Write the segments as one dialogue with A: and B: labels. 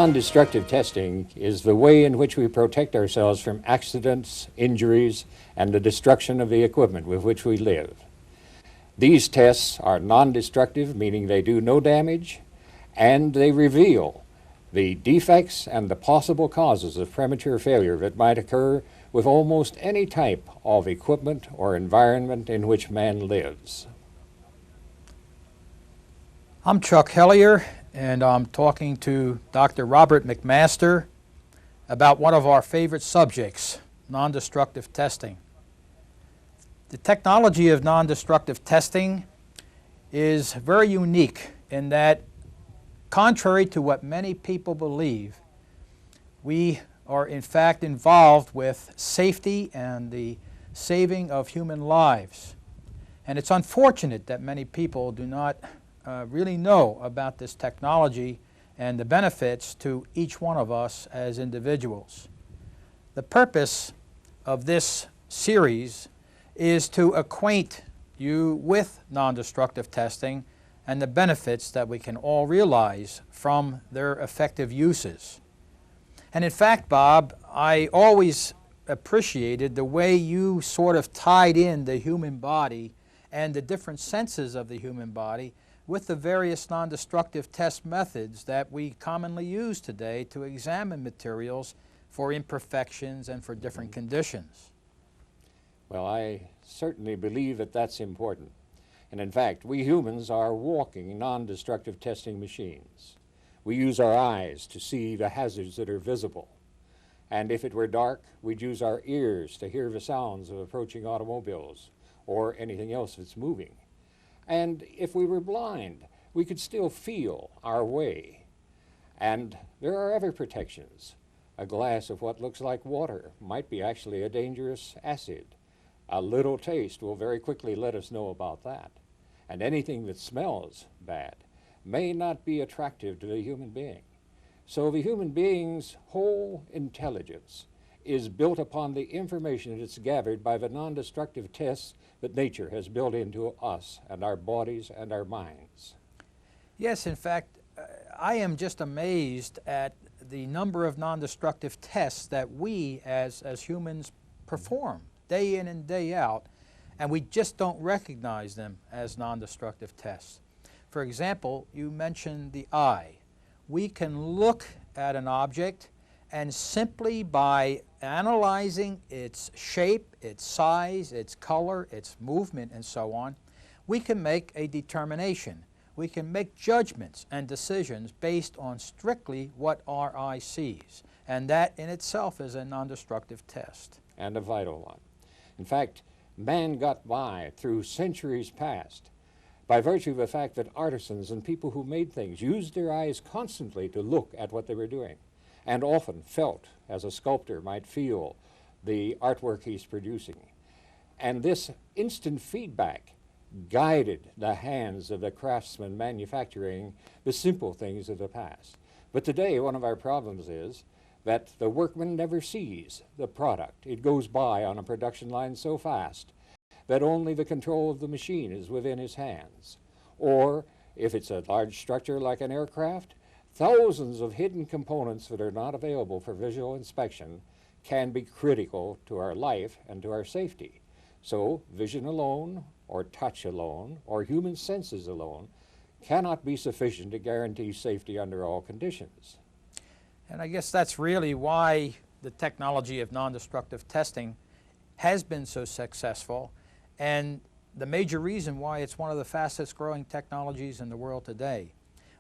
A: non-destructive testing is the way in which we protect ourselves from accidents, injuries, and the destruction of the equipment with which we live. These tests are non-destructive, meaning they do no damage, and they reveal the defects and the possible causes of premature failure that might occur with almost any type of equipment or environment in which man lives.
B: I'm Chuck Hellier, and I'm talking to Dr. Robert McMaster about one of our favorite subjects, non-destructive testing. The technology of non-destructive testing is very unique in that, contrary to what many people believe, we are in fact involved with safety and the saving of human lives. And it's unfortunate that many people do not really know about this technology and the benefits to each one of us as individuals. The purpose of this series is to acquaint you with non-destructive testing and the benefits that we can all realize from their effective uses. And in fact, Bob, I always appreciated the way you sort of tied in the human body and the different senses of the human body with the various non-destructive test methods that we commonly use today to examine materials for imperfections and for different conditions.
A: Well, I certainly believe that that's important. And in fact, we humans are walking non-destructive testing machines. We use our eyes to see the hazards that are visible. And if it were dark, we'd use our ears to hear the sounds of approaching automobiles or anything else that's moving. And if we were blind, we could still feel our way. And there are other protections. A glass of what looks like water might be actually a dangerous acid. A little taste will very quickly let us know about that. And anything that smells bad may not be attractive to the human being. So the human being's whole intelligence is built upon the information that's gathered by the non-destructive tests that nature has built into us and our bodies and our minds.
B: Yes, in fact, I am just amazed at the number of non-destructive tests that we as humans perform day in and day out, and we just don't recognize them as non-destructive tests. For example, you mentioned the eye. We can look at an object and simply by analyzing its shape, its size, its color, its movement, and so on, we can make a determination. We can make judgments and decisions based on strictly what our eye sees. And that in itself is a non-destructive test.
A: And a vital one. In fact, man got by through centuries past by virtue of the fact that artisans and people who made things used their eyes constantly to look at what they were doing, and often felt, as a sculptor might feel, the artwork he's producing. And this instant feedback guided the hands of the craftsmen manufacturing the simple things of the past. But today, one of our problems is that the workman never sees the product. It goes by on a production line so fast that only the control of the machine is within his hands. Or, if it's a large structure like an aircraft, thousands of hidden components that are not available for visual inspection can be critical to our life and to our safety. So, vision alone, or touch alone, or human senses alone cannot be sufficient to guarantee safety under all conditions.
B: And I guess that's really why the technology of non-destructive testing has been so successful, and the major reason why it's one of the fastest growing technologies in the world today.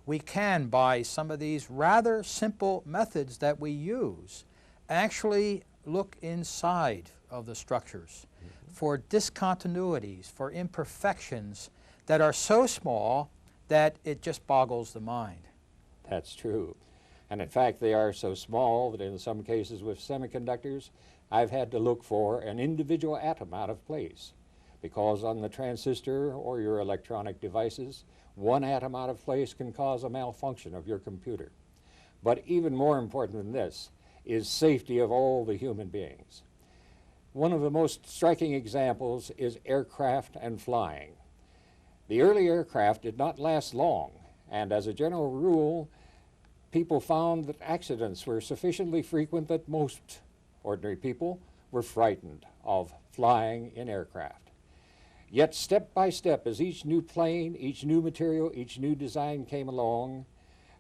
B: We can, by some of these rather simple methods that we use, actually look inside of the structures for discontinuities, for imperfections that are so small that it just boggles the mind.
A: That's true. And in fact, they are so small that in some cases with semiconductors, I've had to look for an individual atom out of place, because on the transistor or your electronic devices, one atom out of place can cause a malfunction of your computer. But even more important than this is safety of all the human beings. One of the most striking examples is aircraft and flying. The early aircraft did not last long, and as a general rule, people found that accidents were sufficiently frequent that most ordinary people were frightened of flying in aircraft. Yet step by step, as each new plane, each new material, each new design came along,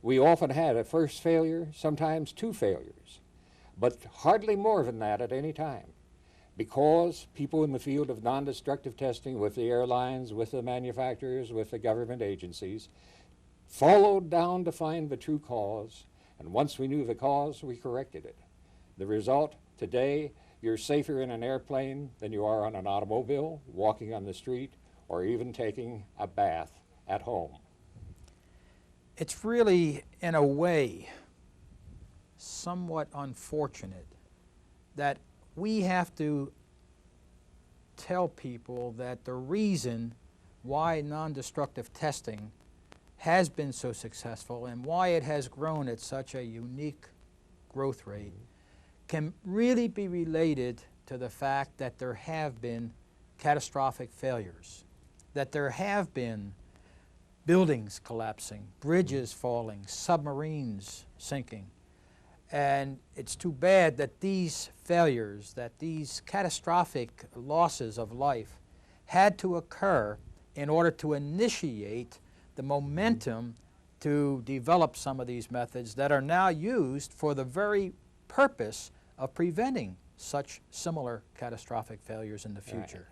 A: we often had a first failure, sometimes two failures, but hardly more than that at any time, because people in the field of non-destructive testing with the airlines, with the manufacturers, with the government agencies, followed down to find the true cause, and once we knew the cause, we corrected it. The result, today, you're safer in an airplane than you are on an automobile, walking on the street, or even taking a bath at home.
B: It's really, in a way, somewhat unfortunate that we have to tell people that the reason why non-destructive testing has been so successful and why it has grown at such a unique growth rate can really be related to the fact that there have been catastrophic failures, that there have been buildings collapsing, bridges falling, submarines sinking. And it's too bad that these failures, that these catastrophic losses of life had to occur in order to initiate the momentum to develop some of these methods that are now used for the very purpose of preventing such similar catastrophic failures in the future.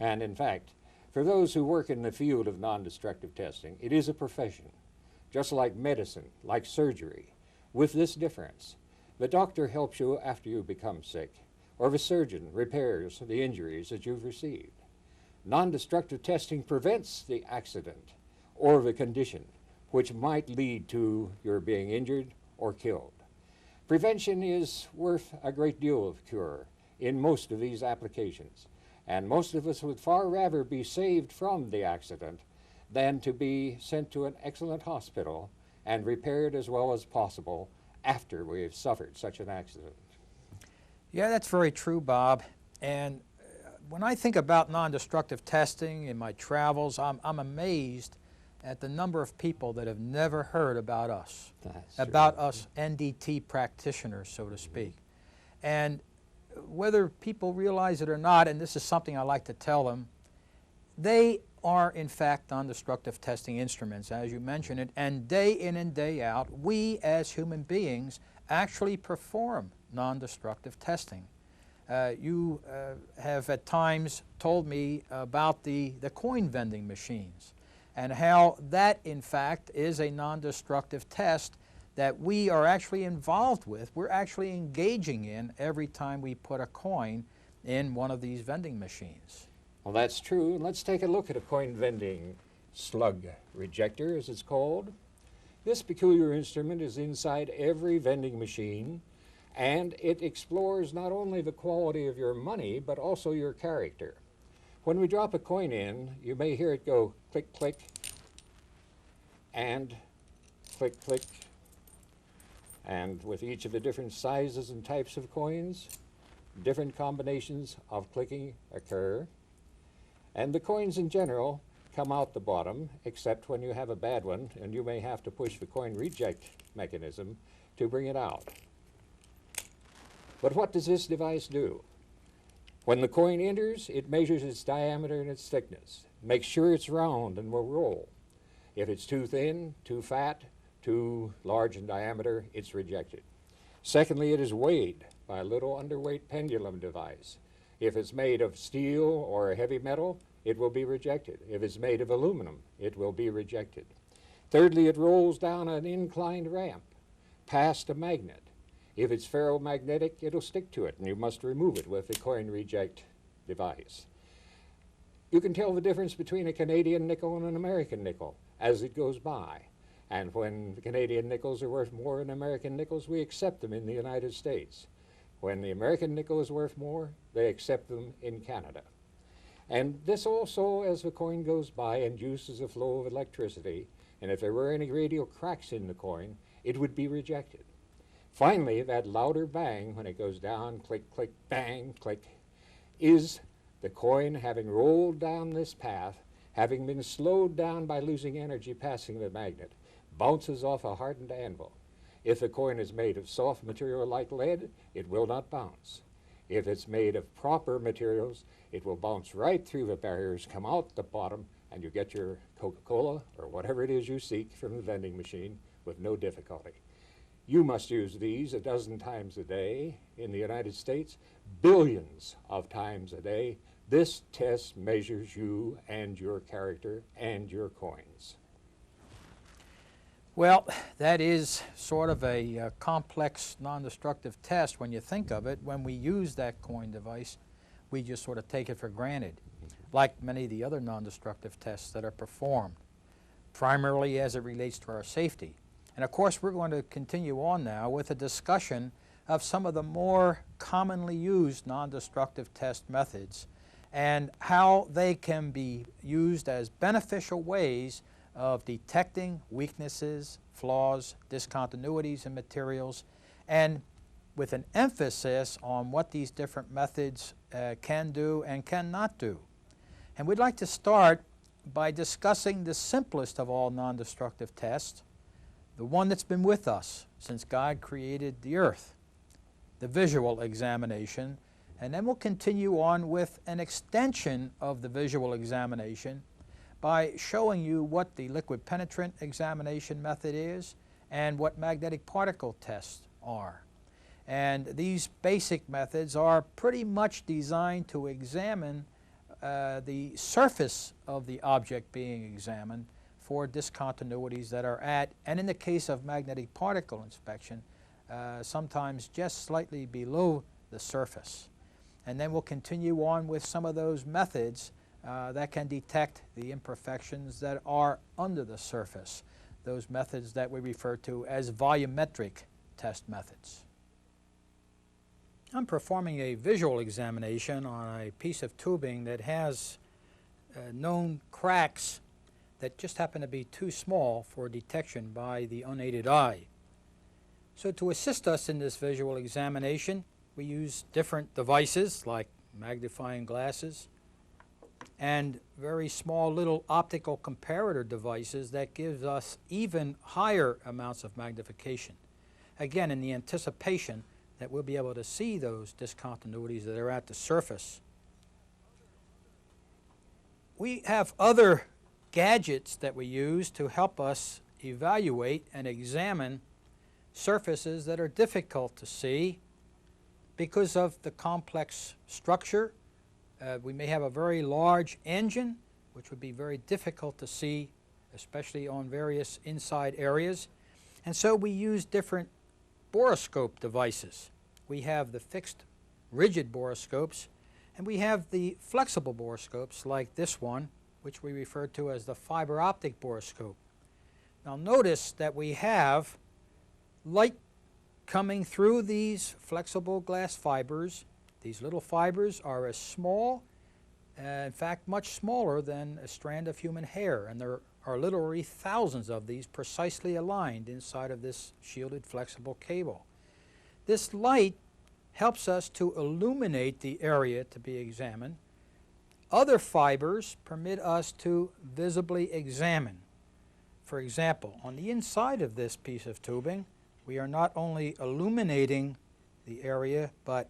A: Right. And in fact, for those who work in the field of non-destructive testing, it is a profession, just like medicine, like surgery, with this difference. The doctor helps you after you become sick, or the surgeon repairs the injuries that you've received. Non-destructive testing prevents the accident or the condition which might lead to your being injured or killed. Prevention is worth a great deal of cure in most of these applications, and most of us would far rather be saved from the accident than to be sent to an excellent hospital and repaired as well as possible after we have suffered such an accident.
B: Yeah, that's very true, Bob. And when I think about non-destructive testing in my travels, I'm amazed at the number of people that have never heard about us, us NDT practitioners, so to speak. And whether people realize it or not, and this is something I like to tell them, they are in fact non-destructive testing instruments, as you mentioned it, and day in and day out, we as human beings actually perform non-destructive testing. You have at times told me about the coin vending machines and how that in fact is a non-destructive test that we are actually involved with. We're actually engaging in every time we put a coin in one of these vending machines.
A: Well, that's true. Let's take a look at a coin vending slug rejector, as it's called. This peculiar instrument is inside every vending machine, and it explores not only the quality of your money, but also your character. When we drop a coin in, you may hear it go click, click, and click, click. And with each of the different sizes and types of coins, different combinations of clicking occur. And the coins in general come out the bottom, except when you have a bad one, and you may have to push the coin reject mechanism to bring it out. But what does this device do? When the coin enters, it measures its diameter and its thickness, makes sure it's round and will roll. If it's too thin, too fat, too large in diameter, it's rejected. Secondly, it is weighed by a little underweight pendulum device. If it's made of steel or a heavy metal, it will be rejected. If it's made of aluminum, it will be rejected. Thirdly, it rolls down an inclined ramp past a magnet. If it's ferromagnetic, it'll stick to it, and you must remove it with the coin reject device. You can tell the difference between a Canadian nickel and an American nickel as it goes by. And when the Canadian nickels are worth more than American nickels, we accept them in the United States. When the American nickel is worth more, they accept them in Canada. And this also, as the coin goes by, induces a flow of electricity, and if there were any radial cracks in the coin, it would be rejected. Finally, that louder bang when it goes down, click, click, bang, click, is the coin having rolled down this path, having been slowed down by losing energy passing the magnet, bounces off a hardened anvil. If the coin is made of soft material like lead, it will not bounce. If it's made of proper materials, it will bounce right through the barriers, come out the bottom, and you get your Coca-Cola or whatever it is you seek from the vending machine with no difficulty. You must use these a dozen times a day in the United States, billions of times a day. This test measures you and your character and your coins.
B: Well, that is sort of a complex non-destructive test when you think of it. When we use that coin device, we just sort of take it for granted, like many of the other non-destructive tests that are performed, primarily as it relates to our safety. And of course, we're going to continue on now with a discussion of some of the more commonly used non-destructive test methods and how they can be used as beneficial ways of detecting weaknesses, flaws, discontinuities in materials, and with an emphasis on what these different methods can do and cannot do. And we'd like to start by discussing the simplest of all non-destructive tests, the one that's been with us since God created the earth, the visual examination, and then we'll continue on with an extension of the visual examination by showing you what the liquid penetrant examination method is and what magnetic particle tests are. And these basic methods are pretty much designed to examine the surface of the object being examined for discontinuities that are at, and in the case of magnetic particle inspection, sometimes just slightly below the surface. And then we'll continue on with some of those methods that can detect the imperfections that are under the surface, those methods that we refer to as volumetric test methods. I'm performing a visual examination on a piece of tubing that has known cracks that just happen to be too small for detection by the unaided eye. So to assist us in this visual examination, we use different devices like magnifying glasses and very small little optical comparator devices that gives us even higher amounts of magnification. Again, in the anticipation that we'll be able to see those discontinuities that are at the surface. We have other gadgets that we use to help us evaluate and examine surfaces that are difficult to see because of the complex structure. We may have a very large engine, which would be very difficult to see, especially on various inside areas. And so we use different borescope devices. We have the fixed rigid borescopes, and we have the flexible borescopes like this one, which we refer to as the fiber optic borescope. Now notice that we have light coming through these flexible glass fibers. These little fibers are as small, in fact much smaller than a strand of human hair, and there are literally thousands of these precisely aligned inside of this shielded flexible cable. This light helps us to illuminate the area to be examined. Other fibers permit us to visibly examine. For example, on the inside of this piece of tubing, we are not only illuminating the area, but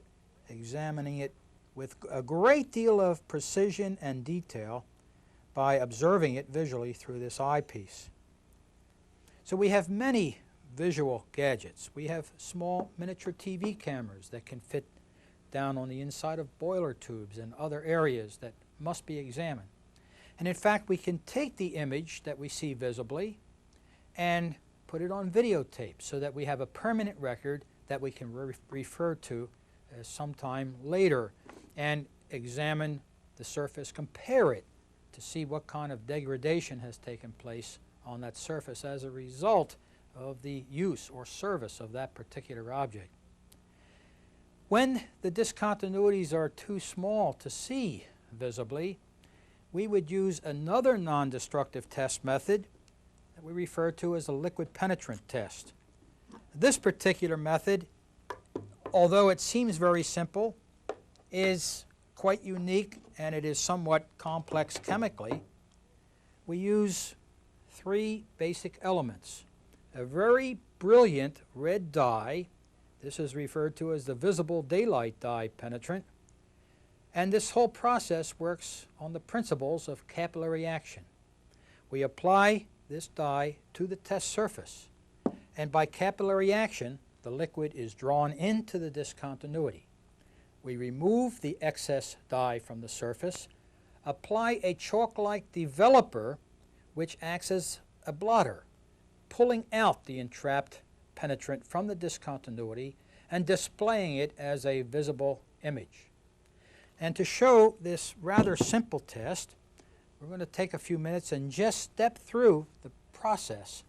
B: examining it with a great deal of precision and detail by observing it visually through this eyepiece. So we have many visual gadgets. We have small miniature TV cameras that can fit down on the inside of boiler tubes and other areas that must be examined. And in fact, we can take the image that we see visibly and put it on videotape so that we have a permanent record that we can refer to sometime later and examine the surface, compare it to see what kind of degradation has taken place on that surface as a result of the use or service of that particular object. When the discontinuities are too small to see visibly, we would use another non-destructive test method that we refer to as a liquid penetrant test. This particular method, although it seems very simple, is quite unique and it is somewhat complex chemically. We use three basic elements: a very brilliant red dye. This is referred to as the visible daylight dye penetrant. And this whole process works on the principles of capillary action. We apply this dye to the test surface, and by capillary action, the liquid is drawn into the discontinuity. We remove the excess dye from the surface, apply a chalk-like developer which acts as a blotter, pulling out the entrapped penetrant from the discontinuity and displaying it as a visible image. And to show this rather simple test, we're going to take a few minutes and just step through the process,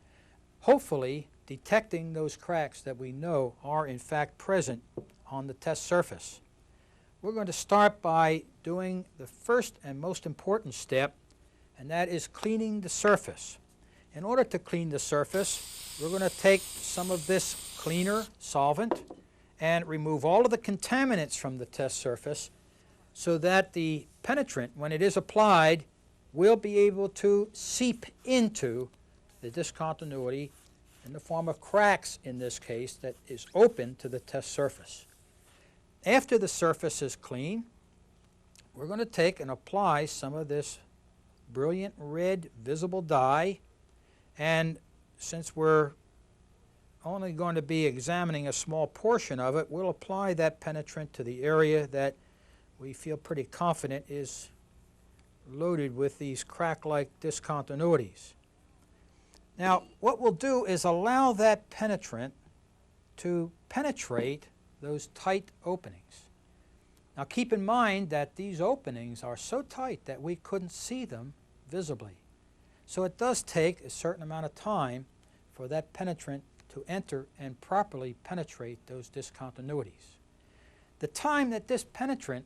B: hopefully detecting those cracks that we know are in fact present on the test surface. We're going to start by doing the first and most important step, and that is cleaning the surface. In order to clean the surface, we're going to take some of this cleaner solvent and remove all of the contaminants from the test surface so that the penetrant, when it is applied, will be able to seep into the discontinuity in the form of cracks, in this case, that is open to the test surface. After the surface is clean, we're going to take and apply some of this brilliant red visible dye, and since we're only going to be examining a small portion of it, we'll apply that penetrant to the area that we feel pretty confident is loaded with these crack-like discontinuities. Now, what we'll do is allow that penetrant to penetrate those tight openings. Now, keep in mind that these openings are so tight that we couldn't see them visibly. So it does take a certain amount of time for that penetrant to enter and properly penetrate those discontinuities. The time that this penetrant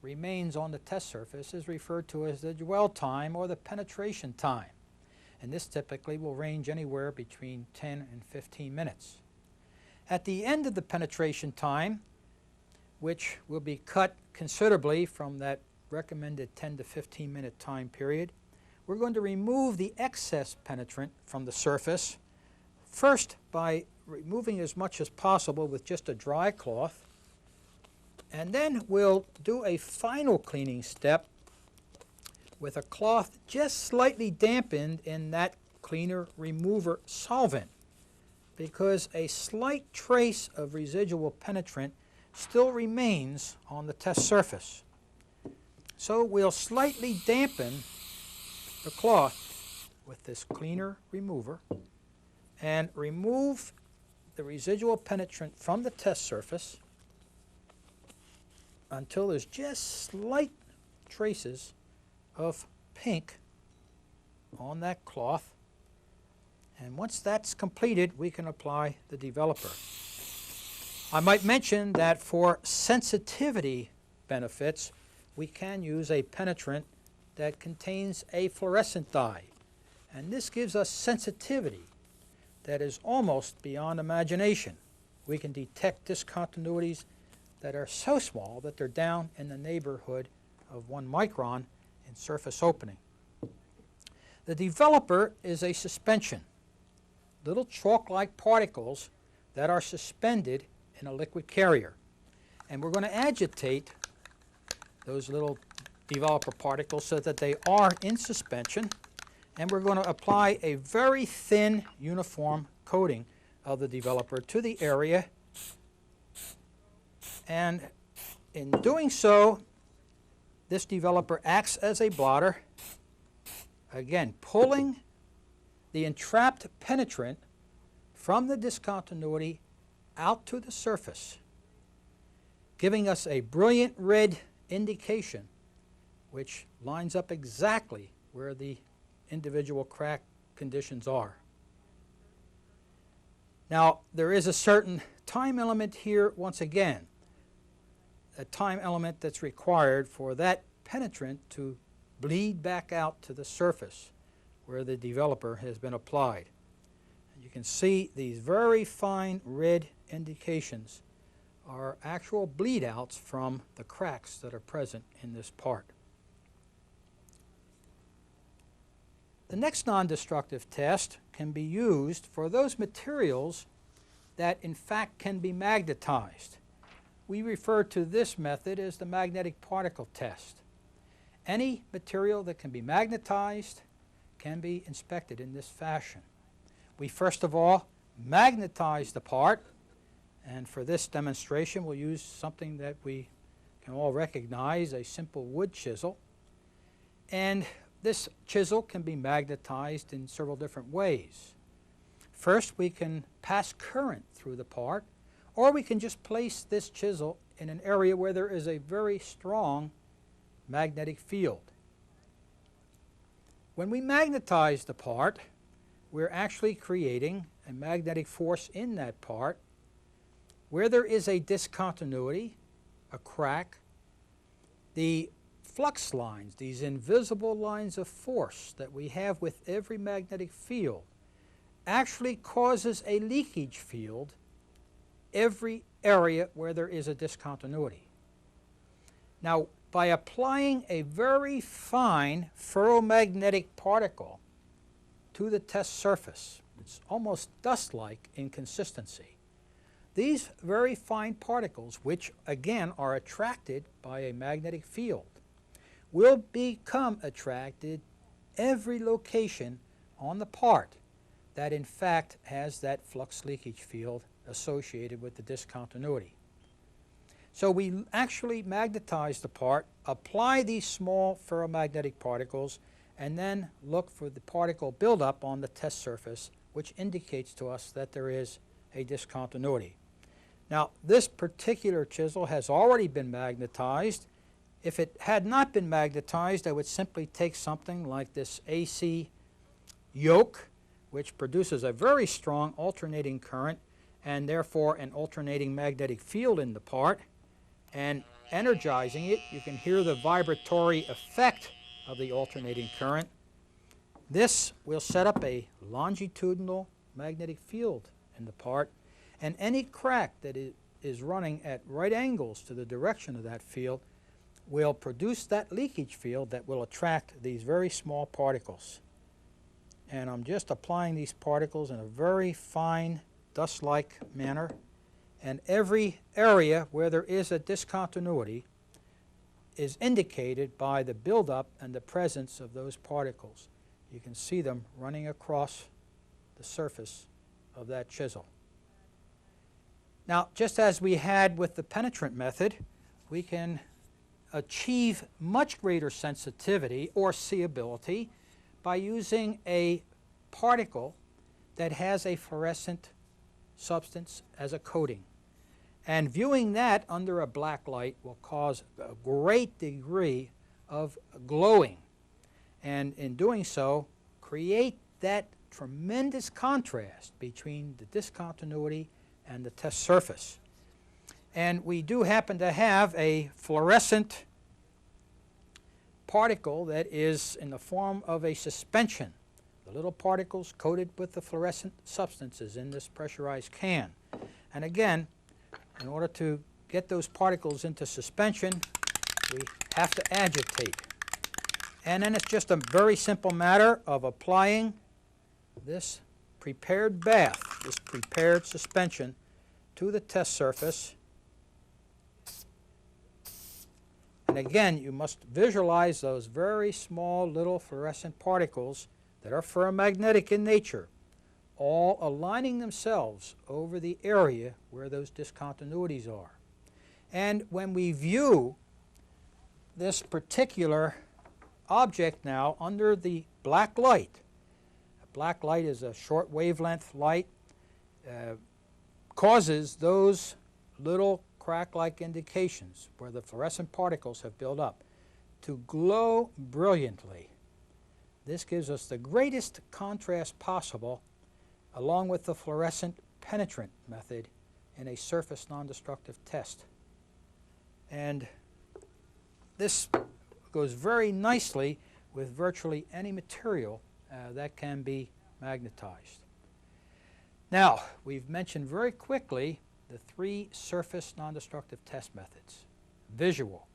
B: remains on the test surface is referred to as the dwell time or the penetration time, and this typically will range anywhere between 10 and 15 minutes. At the end of the penetration time, which will be cut considerably from that recommended 10 to 15 minute time period, we're going to remove the excess penetrant from the surface, first by removing as much as possible with just a dry cloth, and then we'll do a final cleaning step with a cloth just slightly dampened in that cleaner remover solvent, because a slight trace of residual penetrant still remains on the test surface. So we'll slightly dampen the cloth with this cleaner remover and remove the residual penetrant from the test surface until there's just slight traces of pink on that cloth. And once that's completed, we can apply the developer. I might mention that for sensitivity benefits, we can use a penetrant that contains a fluorescent dye. And this gives us sensitivity that is almost beyond imagination. We can detect discontinuities that are so small that they're down in the neighborhood of 1 micron in surface opening. The developer is a suspension, little chalk-like particles that are suspended in a liquid carrier. And we're going to agitate those little developer particles so that they are in suspension, and we're going to apply a very thin uniform coating of the developer to the area. And in doing so, this developer acts as a blotter, again pulling the entrapped penetrant from the discontinuity out to the surface, giving us a brilliant red indication which lines up exactly where the individual crack conditions are. Now, there is a certain time element here once again, a time element that's required for that penetrant to bleed back out to the surface where the developer has been applied. And you can see these very fine red indications are actual bleed outs from the cracks that are present in this part. The next non-destructive test can be used for those materials that in fact can be magnetized. We refer to this method as the magnetic particle test. Any material that can be magnetized can be inspected in this fashion. We first of all magnetize the part, and for this demonstration we'll use something that we can all recognize, a simple wood chisel. And this chisel can be magnetized in several different ways. First, we can pass current through the part, or we can just place this chisel in an area where there is a very strong magnetic field. When we magnetize the part, we're actually creating a magnetic force in that part. Where there is a discontinuity, a crack, the flux lines, these invisible lines of force that we have with every magnetic field, actually causes a leakage field every area where there is a discontinuity. Now, by applying a very fine ferromagnetic particle to the test surface, it's almost dust-like in consistency. These very fine particles, which again are attracted by a magnetic field, will become attracted every location on the part that in fact has that flux leakage field associated with the discontinuity. So we actually magnetize the part, apply these small ferromagnetic particles, and then look for the particle buildup on the test surface, which indicates to us that there is a discontinuity. Now, this particular chisel has already been magnetized. If it had not been magnetized, I would simply take something like this AC yoke, which produces a very strong alternating current and therefore an alternating magnetic field in the part, and energizing it, you can hear the vibratory effect of the alternating current. This will set up a longitudinal magnetic field in the part, and any crack that is running at right angles to the direction of that field will produce that leakage field that will attract these very small particles. And I'm just applying these particles in a very fine dust-like manner, and every area where there is a discontinuity is indicated by the buildup and the presence of those particles. You can see them running across the surface of that chisel. Now, just as we had with the penetrant method, we can achieve much greater sensitivity or seeability by using a particle that has a fluorescent substance as a coating. And viewing that under a black light will cause a great degree of glowing, and in doing so create that tremendous contrast between the discontinuity and the test surface. And we do happen to have a fluorescent particle that is in the form of a suspension. The little particles coated with the fluorescent substances in this pressurized can. And again, in order to get those particles into suspension, we have to agitate. And then it's just a very simple matter of applying this prepared bath, this prepared suspension, to the test surface. And again, you must visualize those very small little fluorescent particles that are ferromagnetic in nature, all aligning themselves over the area where those discontinuities are. And when we view this particular object now under the black light, black light is a short wavelength light, causes those little crack-like indications where the fluorescent particles have built up to glow brilliantly. This gives us the greatest contrast possible, along with the fluorescent penetrant method in a surface non-destructive test. And this goes very nicely with virtually any material that can be magnetized. Now, we've mentioned very quickly the three surface non-destructive test methods. Visual,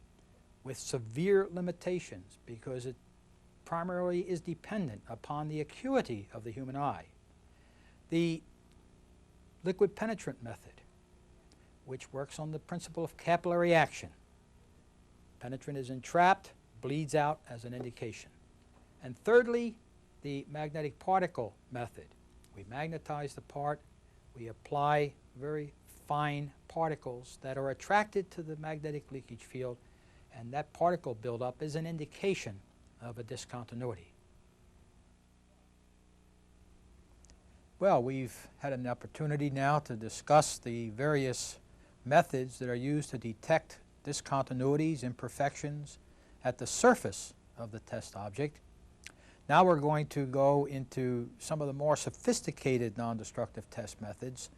B: with severe limitations because it primarily is dependent upon the acuity of the human eye. The liquid penetrant method, which works on the principle of capillary action. Penetrant is entrapped, bleeds out as an indication. And thirdly, the magnetic particle method. We magnetize the part, we apply very fine particles that are attracted to the magnetic leakage field, and that particle buildup is an indication of a discontinuity. Well, we've had an opportunity now to discuss the various methods that are used to detect discontinuities, imperfections at the surface of the test object. Now we're going to go into some of the more sophisticated non-destructive test methods,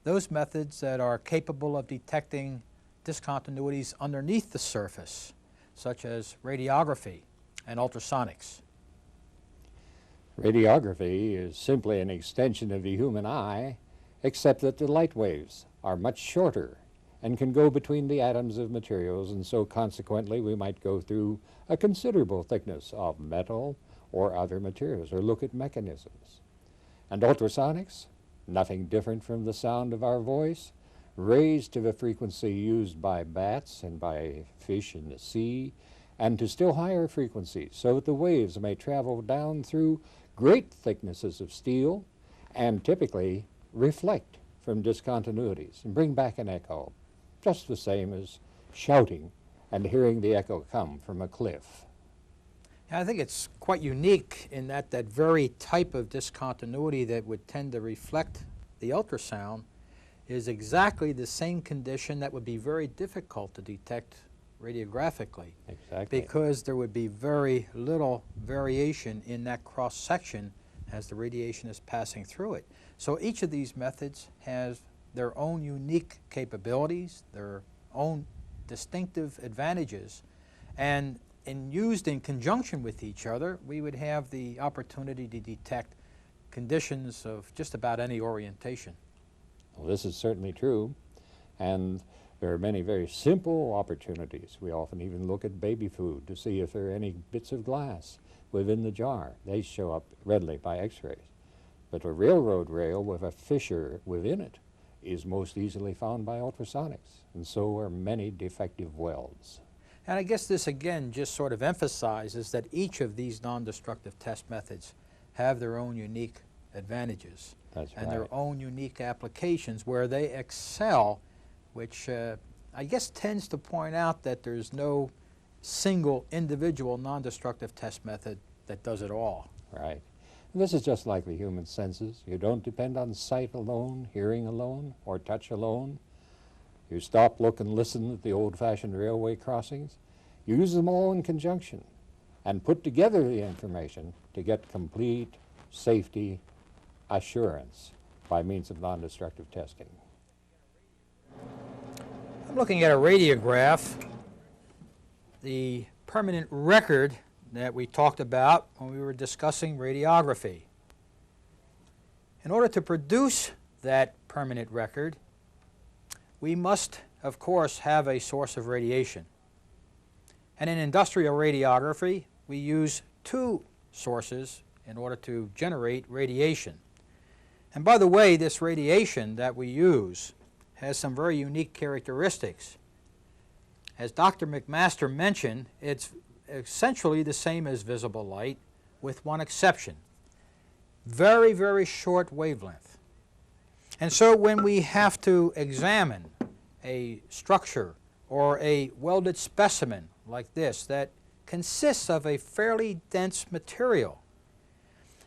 B: those methods that are capable of detecting discontinuities underneath the surface, such as radiography and ultrasonics.
A: Radiography is simply an extension of the human eye, except that the light waves are much shorter and can go between the atoms of materials, and so consequently we might go through a considerable thickness of metal or other materials, or look at mechanisms. And ultrasonics, nothing different from the sound of our voice, raised to the frequency used by bats and by fish in the sea, and to still higher frequencies, so that the waves may travel down through great thicknesses of steel and typically reflect from discontinuities and bring back an echo, just the same as shouting and hearing the echo come from a cliff.
B: I think it's quite unique in that that very type of discontinuity that would tend to reflect the ultrasound is exactly the same condition that would be very difficult to detect radiographically.
A: Exactly.
B: Because there would be very little variation in that cross-section as the radiation is passing through it. So each of these methods has their own unique capabilities, their own distinctive advantages, and used in conjunction with each other, we would have the opportunity to detect conditions of just about any orientation.
A: Well, this is certainly true, and there are many very simple opportunities. We often even look at baby food to see if there are any bits of glass within the jar. They show up readily by x-rays. But a railroad rail with a fissure within it is most easily found by ultrasonics, and so are many defective welds.
B: And I guess this again just sort of emphasizes that each of these non-destructive test methods have their own unique advantages.
A: That's
B: and
A: right.
B: Their own unique applications where they excel, which I guess tends to point out that there's no single individual non-destructive test method that does it all.
A: Right. And this is just like the human senses. You don't depend on sight alone, hearing alone, or touch alone. You stop, look, and listen at the old-fashioned railway crossings. You use them all in conjunction and put together the information to get complete safety assurance by means of non-destructive testing.
B: I'm looking at a radiograph, the permanent record that we talked about when we were discussing radiography. In order to produce that permanent record, we must, of course, have a source of radiation. And in industrial radiography, we use two sources in order to generate radiation. And by the way, this radiation that we use has some very unique characteristics. As Dr. McMaster mentioned, it's essentially the same as visible light, with one exception. Very, very short wavelength. And so when we have to examine a structure or a welded specimen like this that consists of a fairly dense material,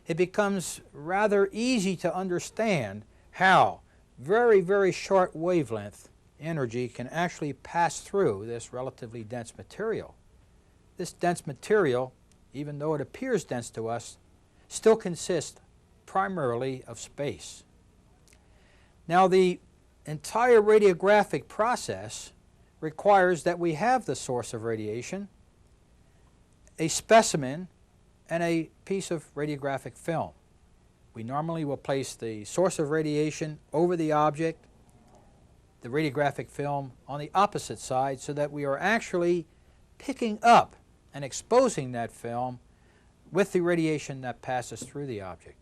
B: it becomes rather easy to understand how very, very short wavelength energy can actually pass through this relatively dense material. This dense material, even though it appears dense to us, still consists primarily of space. Now, the entire radiographic process requires that we have the source of radiation, a specimen, and a piece of radiographic film. We normally will place the source of radiation over the object, the radiographic film on the opposite side, so that we are actually picking up and exposing that film with the radiation that passes through the object.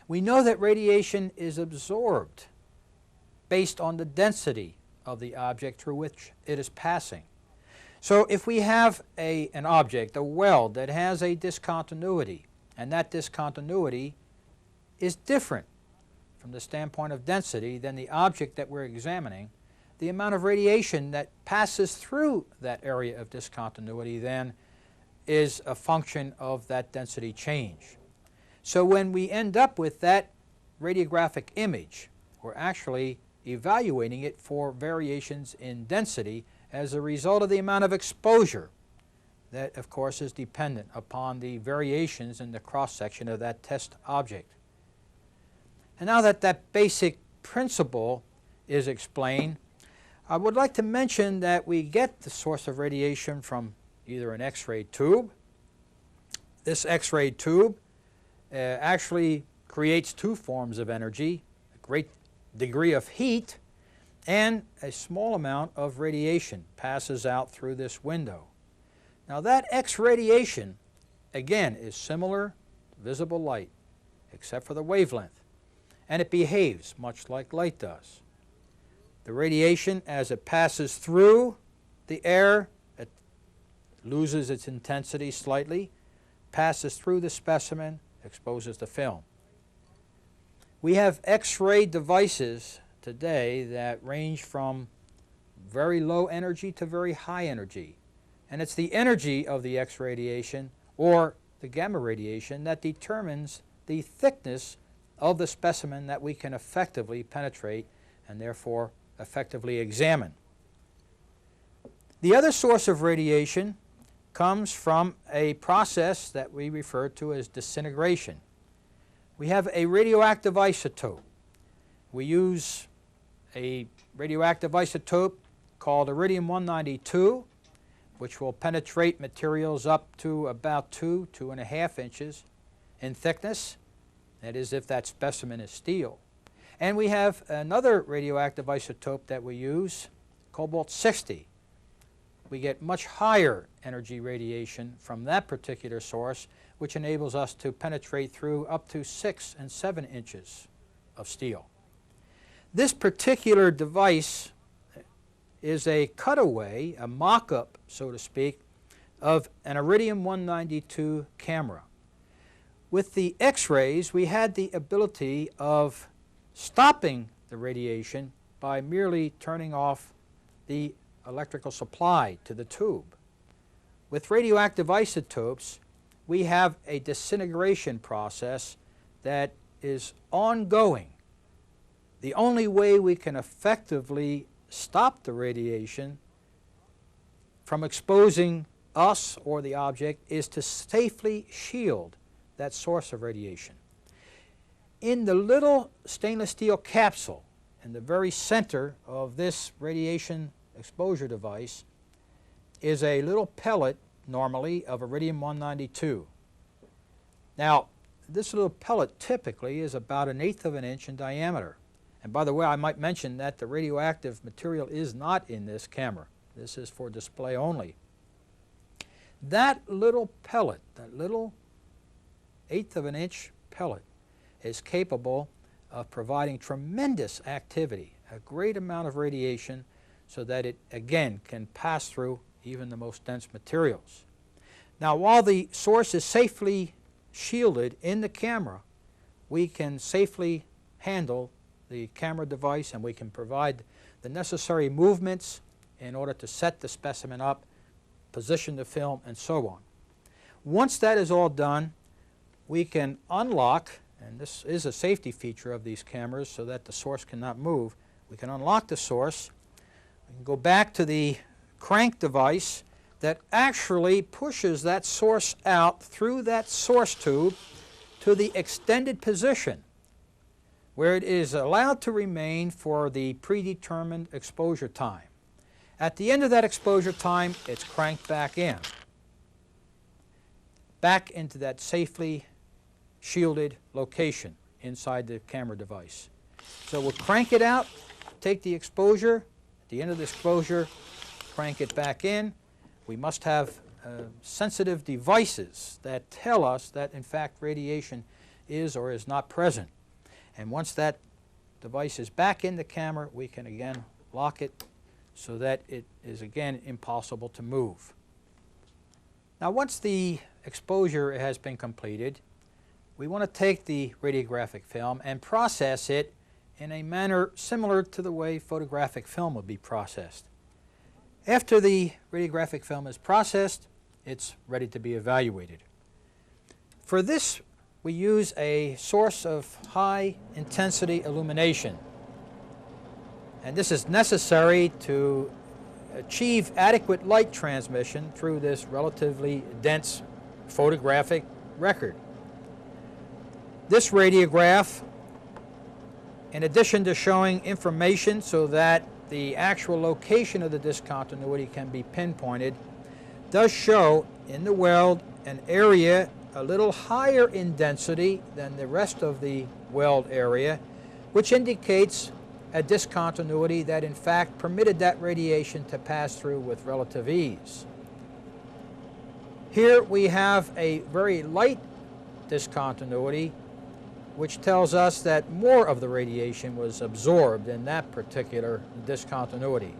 B: We know that radiation is absorbed based on the density of the object through which it is passing. So if we have an object, a weld, that has a discontinuity, and that discontinuity is different from the standpoint of density than the object that we're examining, the amount of radiation that passes through that area of discontinuity then is a function of that density change. So when we end up with that radiographic image, we're actually evaluating it for variations in density as a result of the amount of exposure that, of course, is dependent upon the variations in the cross-section of that test object. And now that that basic principle is explained, I would like to mention that we get the source of radiation from either an X-ray tube. This X-ray tube actually creates two forms of energy, a great degree of heat, and a small amount of radiation passes out through this window. Now that X-radiation, again, is similar to visible light, except for the wavelength, and it behaves much like light does. The radiation, as it passes through the air, it loses its intensity slightly, passes through the specimen, exposes the film. We have X-ray devices today that range from very low energy to very high energy. And it's the energy of the X radiation or the gamma radiation that determines the thickness of the specimen that we can effectively penetrate and therefore effectively examine. The other source of radiation comes from a process that we refer to as disintegration. We have a radioactive isotope. We use a radioactive isotope called iridium-192, which will penetrate materials up to about 2.5 inches in thickness. That is, if that specimen is steel. And we have another radioactive isotope that we use, cobalt-60. We get much higher energy radiation from that particular source, which enables us to penetrate through up to 6 and 7 inches of steel. This particular device is a cutaway, a mock-up, so to speak, of an iridium-192 camera. With the X-rays, we had the ability of stopping the radiation by merely turning off the electrical supply to the tube. With radioactive isotopes, we have a disintegration process that is ongoing. The only way we can effectively stop the radiation from exposing us or the object is to safely shield that source of radiation. In the little stainless steel capsule in the very center of this radiation exposure device is a little pellet, normally, of iridium-192. Now, this little pellet typically is about 1/8 of an inch in diameter. And by the way, I might mention that the radioactive material is not in this camera. This is for display only. That little pellet, that little 1/8 of an inch pellet, is capable of providing tremendous activity, a great amount of radiation, so that it, again, can pass through even the most dense materials. Now, while the source is safely shielded in the camera, we can safely handle the camera device and we can provide the necessary movements in order to set the specimen up, position the film, and so on. Once that is all done, we can unlock, and this is a safety feature of these cameras so that the source cannot move. We can unlock the source. We can go back to the crank device that actually pushes that source out through that source tube to the extended position where it is allowed to remain for the predetermined exposure time. At the end of that exposure time, it's cranked back into that safely shielded location inside the camera device. So we'll crank it out, take the exposure, at the end of the exposure, crank it back in. We must have sensitive devices that tell us that, in fact, radiation is or is not present. And once that device is back in the camera, we can again lock it so that it is again impossible to move. Now once the exposure has been completed, we want to take the radiographic film and process it in a manner similar to the way photographic film would be processed. After the radiographic film is processed, it's ready to be evaluated. For this, we use a source of high intensity illumination. And this is necessary to achieve adequate light transmission through this relatively dense photographic record. This radiograph, in addition to showing information so that the actual location of the discontinuity can be pinpointed, does show in the weld an area a little higher in density than the rest of the weld area, which indicates a discontinuity that in fact permitted that radiation to pass through with relative ease. Here we have a very light discontinuity, which tells us that more of the radiation was absorbed in that particular discontinuity.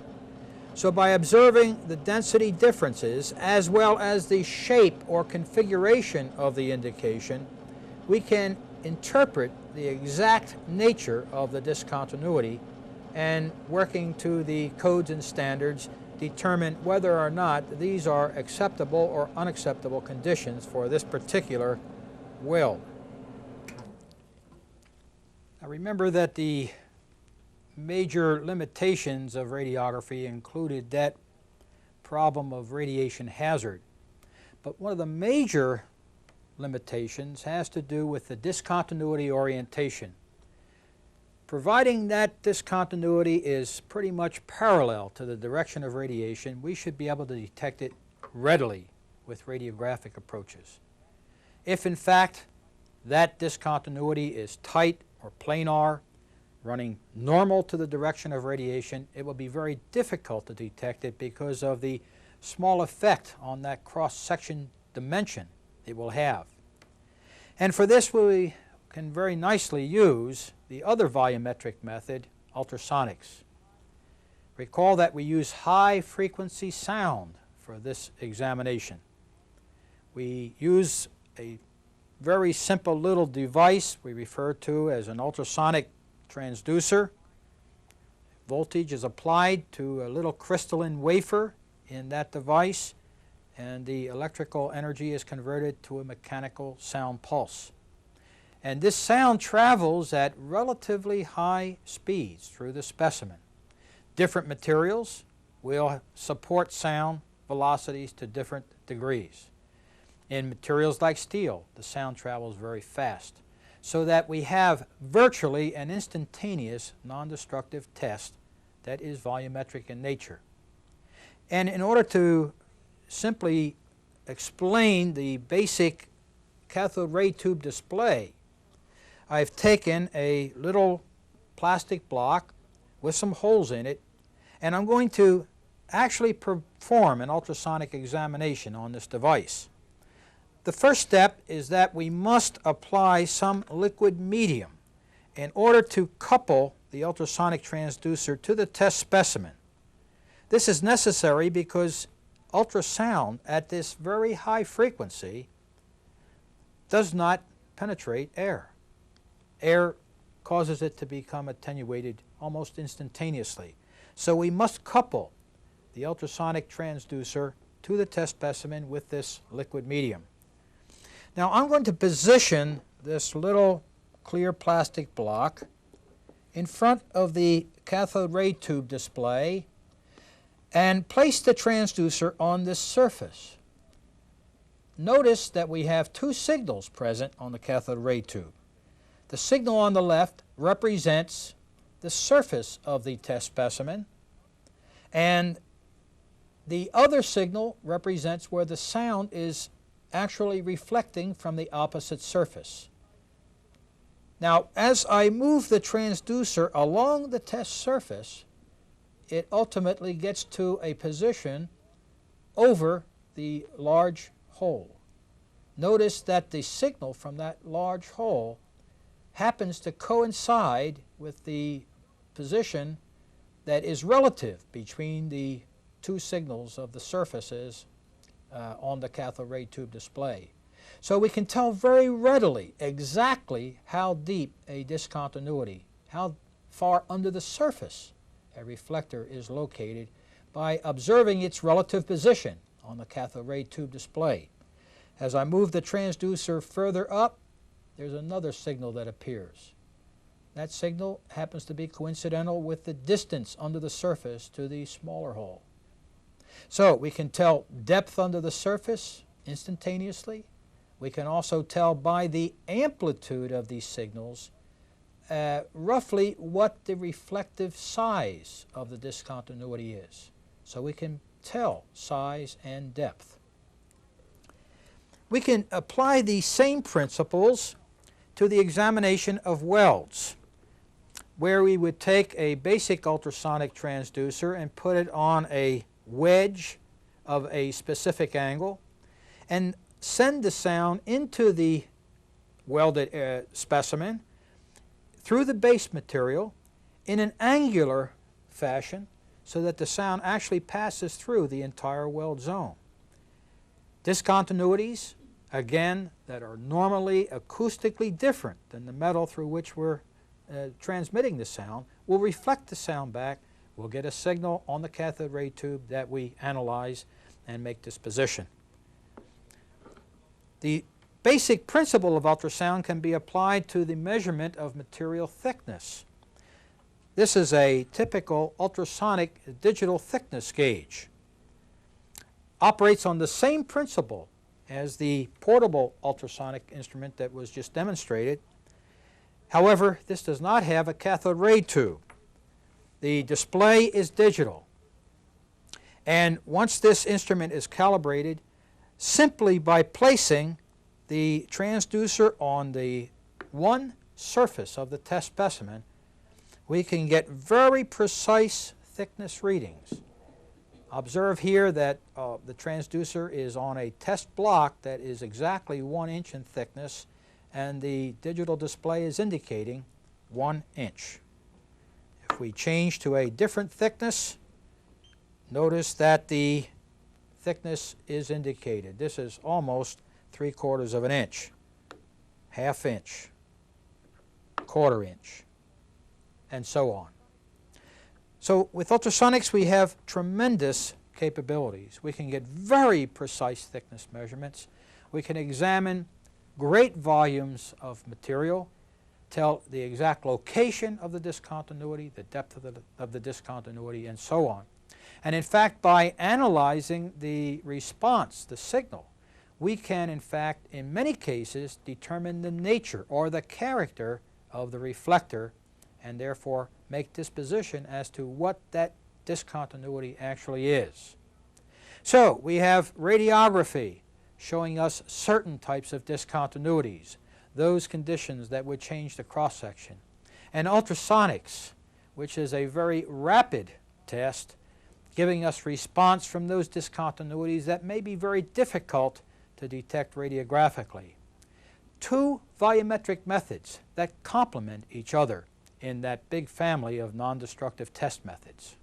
B: So by observing the density differences as well as the shape or configuration of the indication, we can interpret the exact nature of the discontinuity and, working to the codes and standards, determine whether or not these are acceptable or unacceptable conditions for this particular weld. Now remember that the major limitations of radiography included that problem of radiation hazard. But one of the major limitations has to do with the discontinuity orientation. Providing that discontinuity is pretty much parallel to the direction of radiation, we should be able to detect it readily with radiographic approaches. If in fact that discontinuity is tight or planar, running normal to the direction of radiation, it will be very difficult to detect it because of the small effect on that cross-section dimension it will have. And for this we can very nicely use the other volumetric method, ultrasonics. Recall that we use high-frequency sound for this examination. We use a very simple little device we refer to as an ultrasonic transducer. Voltage is applied to a little crystalline wafer in that device, and the electrical energy is converted to a mechanical sound pulse. And this sound travels at relatively high speeds through the specimen. Different materials will support sound velocities to different degrees. In materials like steel, the sound travels very fast, so that we have virtually an instantaneous non-destructive test that is volumetric in nature. And in order to simply explain the basic cathode ray tube display, I've taken a little plastic block with some holes in it, and I'm going to actually perform an ultrasonic examination on this device. The first step is that we must apply some liquid medium in order to couple the ultrasonic transducer to the test specimen. This is necessary because ultrasound at this very high frequency does not penetrate air. Air causes it to become attenuated almost instantaneously. So we must couple the ultrasonic transducer to the test specimen with this liquid medium. Now I'm going to position this little clear plastic block in front of the cathode ray tube display and place the transducer on this surface. Notice that we have two signals present on the cathode ray tube. The signal on the left represents the surface of the test specimen, and the other signal represents where the sound is actually reflecting from the opposite surface. Now, as I move the transducer along the test surface, it ultimately gets to a position over the large hole. Notice that the signal from that large hole happens to coincide with the position that is relative between the two signals of the surfaces on the cathode ray tube display. So we can tell very readily exactly how deep a discontinuity, how far under the surface a reflector is located by observing its relative position on the cathode ray tube display. As I move the transducer further up, there's another signal that appears. That signal happens to be coincidental with the distance under the surface to the smaller hole. So we can tell depth under the surface instantaneously. We can also tell by the amplitude of these signals roughly what the reflective size of the discontinuity is. So we can tell size and depth. We can apply these same principles to the examination of welds, where we would take a basic ultrasonic transducer and put it on a wedge of a specific angle and send the sound into the welded specimen through the base material in an angular fashion so that the sound actually passes through the entire weld zone. Discontinuities, again, that are normally acoustically different than the metal through which we're transmitting the sound, will reflect the sound back. We'll get a signal on the cathode ray tube that we analyze and make disposition. The basic principle of ultrasound can be applied to the measurement of material thickness. This is a typical ultrasonic digital thickness gauge. Operates on the same principle as the portable ultrasonic instrument that was just demonstrated. However, this does not have a cathode ray tube. The display is digital. And once this instrument is calibrated, simply by placing the transducer on the one surface of the test specimen, we can get very precise thickness readings. Observe here that the transducer is on a test block that is exactly 1 inch in thickness, and the digital display is indicating 1 inch. If we change to a different thickness, notice that the thickness is indicated. This is almost 3/4 of an inch, 1/2 inch, 1/4 inch, and so on. So with ultrasonics we have tremendous capabilities. We can get very precise thickness measurements. We can examine great volumes of material, tell the exact location of the discontinuity, the depth of the discontinuity, and so on. And in fact, by analyzing the response, the signal, we can in fact, in many cases, determine the nature or the character of the reflector and therefore make disposition as to what that discontinuity actually is. So we have radiography showing us certain types of discontinuities, those conditions that would change the cross-section, and ultrasonics, which is a very rapid test, giving us response from those discontinuities that may be very difficult to detect radiographically. Two volumetric methods that complement each other in that big family of non-destructive test methods.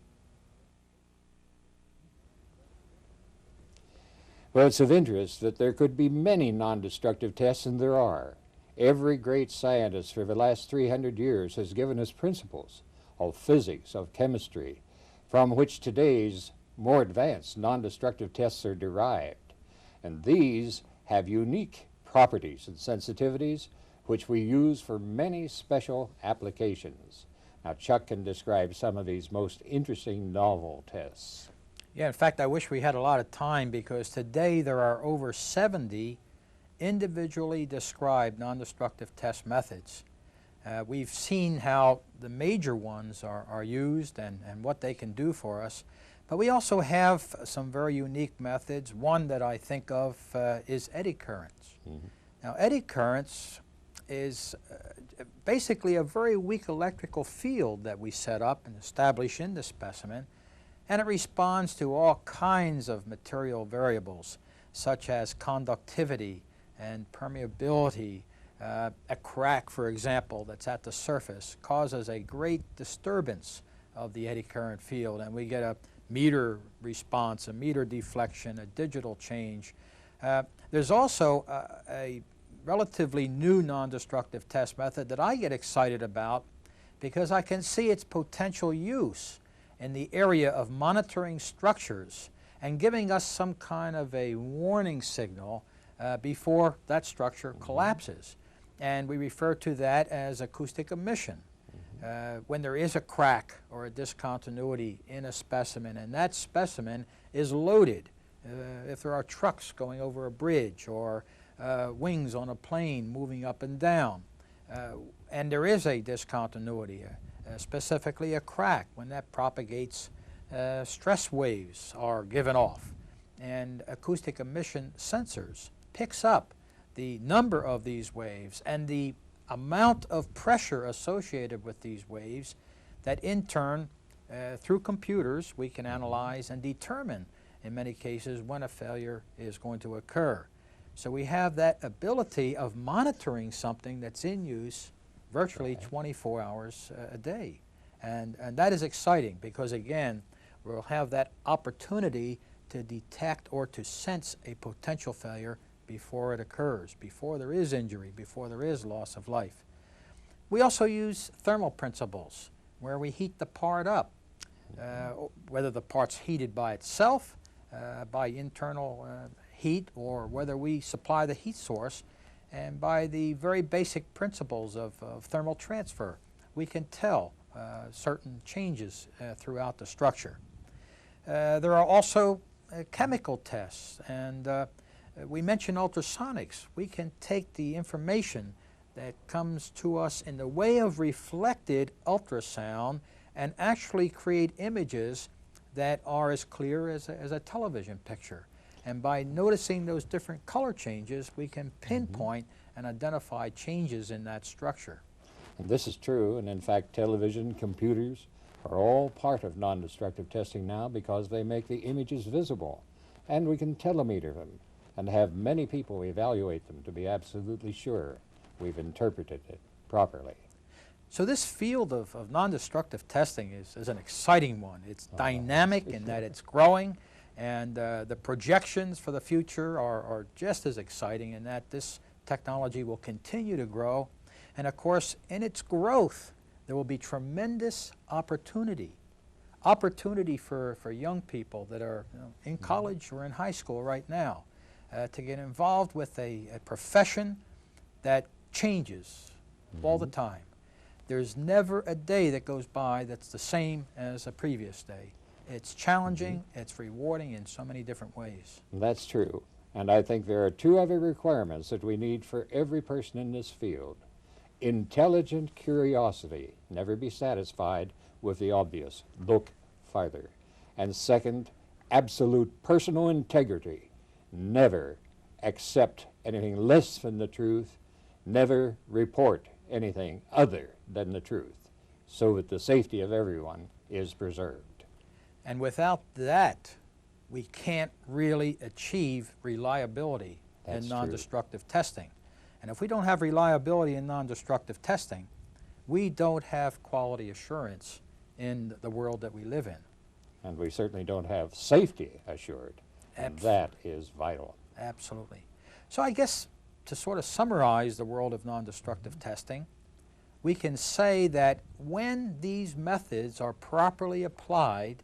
A: Well, it's of interest that there could be many non-destructive tests, and there are. Every great scientist for the last 300 years has given us principles of physics, of chemistry, from which today's more advanced non-destructive tests are derived. And these have unique properties and sensitivities which we use for many special applications. Now, Chuck can describe some of these most interesting novel tests.
B: Yeah, in fact, I wish we had a lot of time because today there are over 70 individually described non-destructive test methods. We've seen how the major ones are used and what they can do for us, but we also have some very unique methods. One that I think of is eddy currents. Mm-hmm. Now, eddy currents is basically a very weak electrical field that we set up and establish in the specimen, and it responds to all kinds of material variables such as conductivity and permeability A crack, for example, that's at the surface causes a great disturbance of the eddy current field, and we get a meter response, a meter deflection, a digital change. There's also a relatively new non-destructive test method that I get excited about because I can see its potential use in the area of monitoring structures and giving us some kind of a warning signal before that structure collapses. And we refer to that as acoustic emission. When there is a crack or a discontinuity in a specimen, and that specimen is loaded, if there are trucks going over a bridge or wings on a plane moving up and down, and there is a discontinuity, specifically a crack, when that propagates, stress waves are given off, and acoustic emission sensors picks up the number of these waves and the amount of pressure associated with these waves that in turn, through computers, we can analyze and determine in many cases when a failure is going to occur. So we have that ability of monitoring something that's in use virtually 24 hours a day. And that is exciting because, again, we'll have that opportunity to detect or to sense a potential failure before it occurs, before there is injury, before there is loss of life. We also use thermal principles where we heat the part up, whether the part's heated by itself, by internal heat, or whether we supply the heat source, and by the very basic principles of thermal transfer, we can tell certain changes throughout the structure. There are also chemical tests, and we mentioned ultrasonics. We can take the information that comes to us in the way of reflected ultrasound and actually create images that are as clear as a television picture. And by noticing those different color changes, we can pinpoint and identify changes in that structure.
A: And this is true, and in fact television, computers are all part of non-destructive testing now because they make the images visible, and we can telemeter them and have many people evaluate them to be absolutely sure we've interpreted it properly.
B: So this field of non-destructive testing is an exciting one. It's dynamic in that it's growing, and the projections for the future are just as exciting in that this technology will continue to grow. And of course, in its growth, there will be tremendous opportunity. Opportunity for young people that are in college or in high school right now to get involved with a profession that changes all the time. There's never a day that goes by that's the same as a previous day. It's challenging, it's rewarding in so many different ways.
A: That's true. And I think there are two other requirements that we need for every person in this field. Intelligent curiosity, never be satisfied with the obvious, look farther. And second, absolute personal integrity, never accept anything less than the truth, never report anything other than the truth, so that the safety of everyone is preserved.
B: And without that, we can't really achieve reliability in non-destructive testing. And if we don't have reliability in non-destructive testing, we don't have quality assurance in the world that we live in.
A: And we certainly don't have safety assured. And that is vital.
B: Absolutely. So I guess to sort of summarize the world of non-destructive testing, we can say that when these methods are properly applied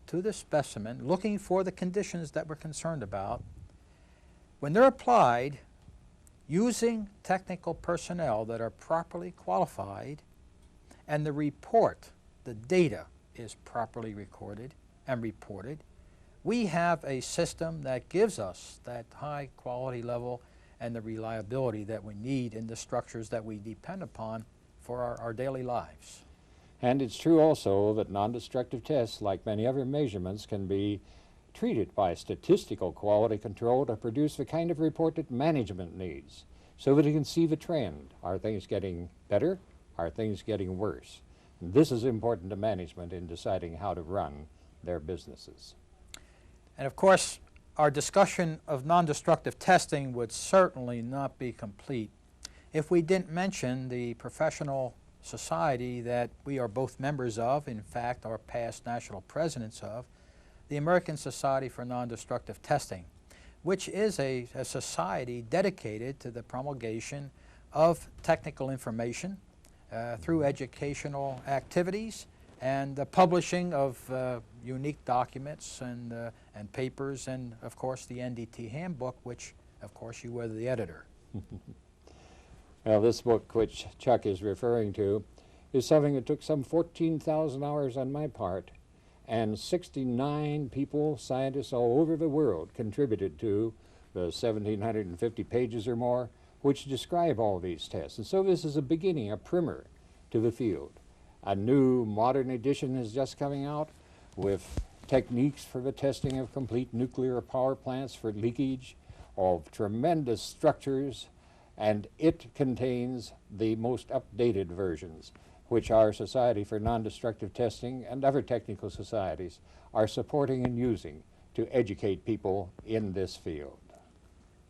B: to the specimen, looking for the conditions that we're concerned about, when they're applied using technical personnel that are properly qualified, and the report, the data, is properly recorded and reported, we have a system that gives us that high quality level and the reliability that we need in the structures that we depend upon for our daily lives.
A: And it's true also that non-destructive tests, like many other measurements, can be treated by statistical quality control to produce the kind of report that management needs, so that it can see the trend. Are things getting better? Are things getting worse? And this is important to management in deciding how to run their businesses.
B: And of course, our discussion of non-destructive testing would certainly not be complete if we didn't mention the professional society that we are both members of, in fact, are past national presidents of, the American Society for Nondestructive Testing, which is a society dedicated to the promulgation of technical information through educational activities and the publishing of unique documents and papers, and of course the NDT handbook, which of course you were the editor.
A: Well, this book, which Chuck is referring to, is something that took some 14,000 hours on my part, and 69 people, scientists all over the world, contributed to the 1,750 pages or more, which describe all these tests. And so this is a beginning, a primer to the field. A new modern edition is just coming out with techniques for the testing of complete nuclear power plants for leakage, of tremendous structures, and it contains the most updated versions, which our Society for Nondestructive Testing and other technical societies are supporting and using to educate people in this field.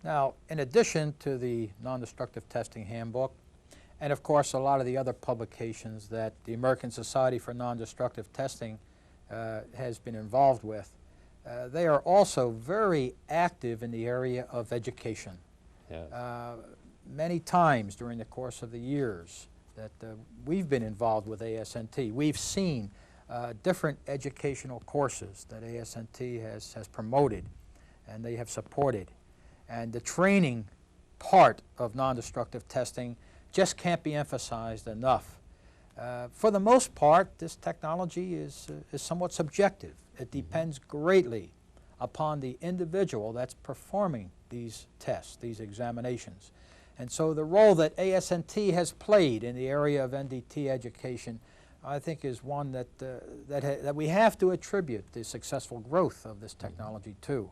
B: Now, in addition to the Nondestructive Testing Handbook, and of course a lot of the other publications that the American Society for Nondestructive Testing has been involved with, they are also very active in the area of education.
A: Yes.
B: Many times during the course of the years that we've been involved with ASNT, we've seen different educational courses that ASNT has promoted and they have supported. And the training part of non-destructive testing just can't be emphasized enough. For the most part, this technology is somewhat subjective. It depends greatly upon the individual that's performing these tests, these examinations. And so the role that ASNT has played in the area of NDT education, I think, is one that we have to attribute the successful growth of this technology to.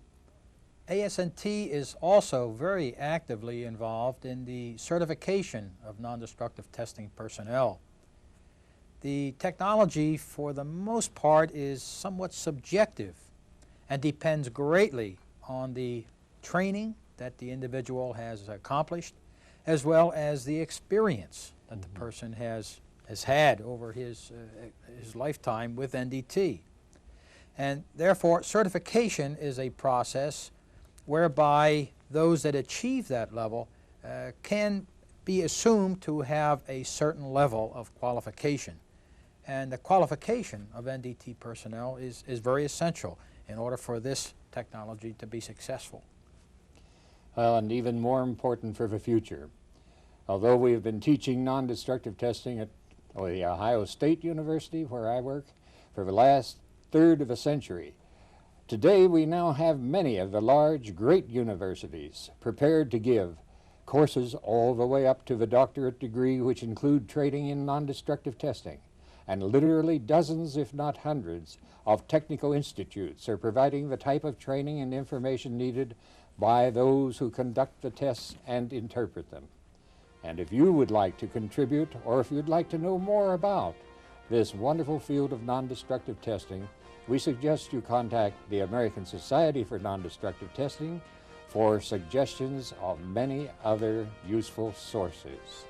B: ASNT is also very actively involved in the certification of non-destructive testing personnel. The technology, for the most part, is somewhat subjective and depends greatly on the training that the individual has accomplished, as well as the experience that the person has had over his lifetime with NDT. And therefore, certification is a process whereby those that achieve that level can be assumed to have a certain level of qualification. And the qualification of NDT personnel is very essential in order for this technology to be successful.
A: Well, and even more important for the future. Although we have been teaching non-destructive testing at the Ohio State University, where I work, for the last third of a century, today we now have many of the large, great universities prepared to give courses all the way up to the doctorate degree, which include training in non-destructive testing. And literally dozens, if not hundreds, of technical institutes are providing the type of training and information needed by those who conduct the tests and interpret them. And if you would like to contribute, or if you'd like to know more about this wonderful field of non-destructive testing, we suggest you contact the American Society for Nondestructive Testing for suggestions of many other useful sources.